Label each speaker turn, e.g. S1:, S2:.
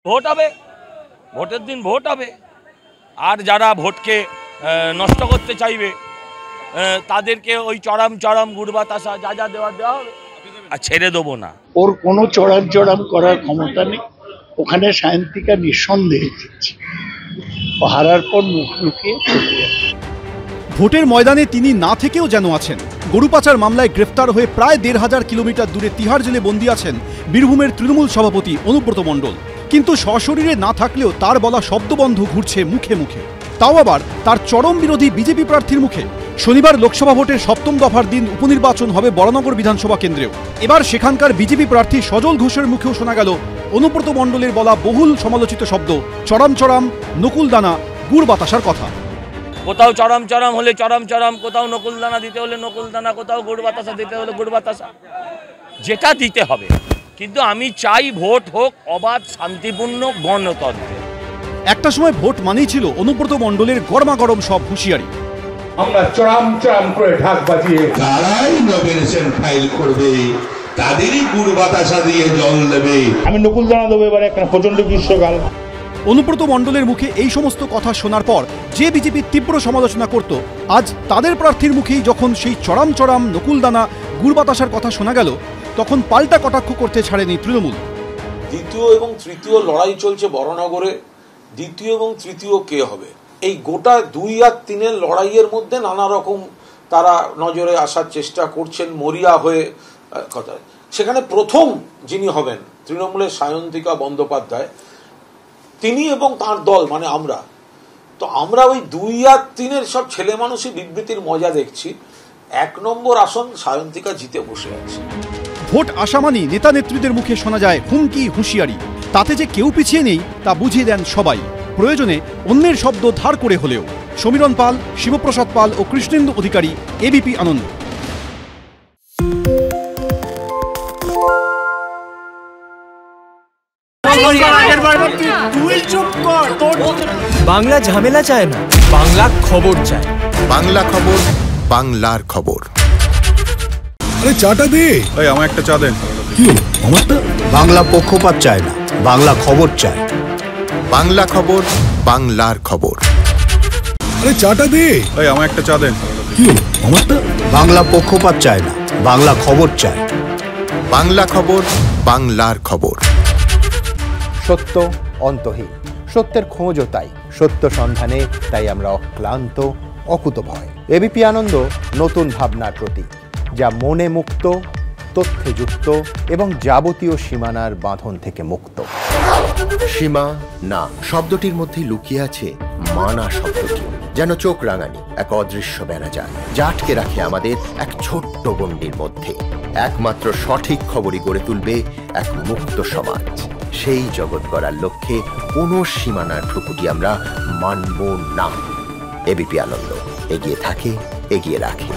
S1: Vote হবে, ভোটের দিন ভোট হবে। আর যারা ভোটকে নষ্ট করতে চাইবে তাদেরকে ওই চড়াম গুড় বাতাসা যা যা দেওয়া হবে, আর ছেড়ে দেবো না।
S2: ওর কোনো চড়াম করার ক্ষমতা নেই। ওখানে সায়ন্তিকা নিঃসন্দেহে জিতছে, হারার পর মুখ লুকিয়ে চলে যাচ্ছে।
S3: ভোটের ময়দানে তিনি না থেকেও যেন আছেন। গরু পাচার মামলায় গ্রেফতার হয়ে প্রায় ১,৫০০ কিলোমিটার দূরে তিহার জেলে বন্দী আছেন বীরভূমের তৃণমূল সভাপতি অনুব্রত মণ্ডল। কিন্তু সশরীরে না থাকলেও তার বলা শব্দবন্ধ ঘুরছে মুখে মুখে, তাও আবার তার চরম বিরোধী বিজেপি প্রার্থীর মুখে। শনিবার লোকসভা ভোটের ৭ম দফার দিন উপনির্বাচন হবে বরানগর বিধানসভা কেন্দ্রেও। এবার সেখানকার বিজেপি প্রার্থী সজল ঘোষের মুখেও শোনা গেল অনুব্রত মণ্ডলের বলা বহুল সমালোচিত শব্দ চড়াম নকুলদানা গুড় বাতাসার কথা।
S1: কোথাও চড়াম হলে চড়াম, কোথাও নকুলদানা দিতে হলে নকুলদানা, কোথাও গুড় বাতাসা দিতে হলে গুড় বাতাসা, যেটা দিতে হবে। কিন্তু আমি চাই ভোট হোক অবাধ, শান্তিপূর্ণ, গণতন্ত্রে।
S3: একটা সময় ভোট মানেই ছিল অনুব্রত মণ্ডলের গরমাগরম সব হুঁশিয়ারি।
S4: আমরা চড়াম করে ঢাক বাজিয়ে
S5: যারাই নমিনেশন ফাইল করবে তাদেরই গুড় বাতাসা দিয়ে জল দেবে।
S4: আমি নকুলদানা দেবো এবারে, একটা প্রচন্ড গ্রীষ্মকাল।
S3: অনুব্রত মণ্ডলের মুখে এই সমস্ত কথা শোনার পর যে বিজেপির তীব্র সমালোচনা করত, আজ তাদের প্রার্থীর মুখেই যখন সেই চড়াম নকুলদানা গুড় বাতাসার কথা শোনা গেল, তখন পাল্টা কটাক্ষ করতে ছাড়েনি তৃণমূল।
S6: দ্বিতীয় এবং তৃতীয় লড়াই চলছে বরানগরে। দ্বিতীয় এবং তৃতীয় কে হবে, এই গোটা 2 আর 3-এর লড়াইয়ের মধ্যে নানা রকম তারা নজরে আসার চেষ্টা করছেন মরিয়া হয়ে কথা। সেখানে প্রথম যিনি হবেন তৃণমূলের সায়ন্তিকা বন্দ্যোপাধ্যায়, তিনি এবং তার দল মানে আমরা ওই 2 আর 3-এর সব ছেলে মানুষই বিবৃতির মজা দেখছি। 1 নম্বর আসন সায়ন্তিকা জিতে বসে আছে।
S3: ভোট আসা মানেই নেতা নেত্রীদের মুখে শোনা যায় হুমকি হুঁশিয়ারি। তাতে যে কেউ পিছিয়ে নেই তা বুঝিয়ে দেন সবাই, প্রয়োজনে অন্যের শব্দ ধার করে হলেও। সমীরণ পাল, শিবপ্রসাদ পাল ও কৃষ্ণেন্দু অধিকারী, এবিপি আনন্দ।
S7: বাংলা ঝামেলা চায় না, বাংলা খবর চায়।
S8: বাংলা খবর, বাংলার খবর।
S9: আরে চাটা দে।
S10: ভাই আমার একটা চা দেন।
S9: কি হলো আমারটা?
S11: বাংলা পক্ষপাত চায় না, বাংলা খবর চায়।
S8: বাংলা খবর, বাংলার খবর।
S9: আরে চাটা দে।
S10: ভাই আমার একটা চা দেন।
S9: কি হলো আমারটা?
S11: বাংলা পক্ষপাত চায় না, বাংলা খবর চায়।
S8: বাংলা খবর, বাংলার খবর।
S12: সত্য অন্তহীন, সত্যের খোঁজও তাই, সত্য সন্ধানে তাই আমরা অক্লান্ত, অকুতভয়। এবিপি আনন্দ নতুন ভাবনার প্রতীক, যা মনে মুক্ত, তথ্যে যুক্ত এবং যাবতীয় সীমানার বাঁধন থেকে মুক্ত।
S13: সীমা না শব্দটির মধ্যে লুকিয়ে আছে মানা শব্দটি, যেন চোখ রাঙানি এক অদৃশ্য বেড়াজাল, যা আটকে রাখে আমাদের এক ছোট্ট গণ্ডির মধ্যে। একমাত্র সঠিক খবরই গড়ে তুলবে এক মুক্ত সমাজ। সেই জগৎ গড়ার লক্ষ্যে কোনো সীমানার ঠুকুটি আমরা মানব না। এবিপি আনন্দ এগিয়ে থাকে, এগিয়ে রাখে।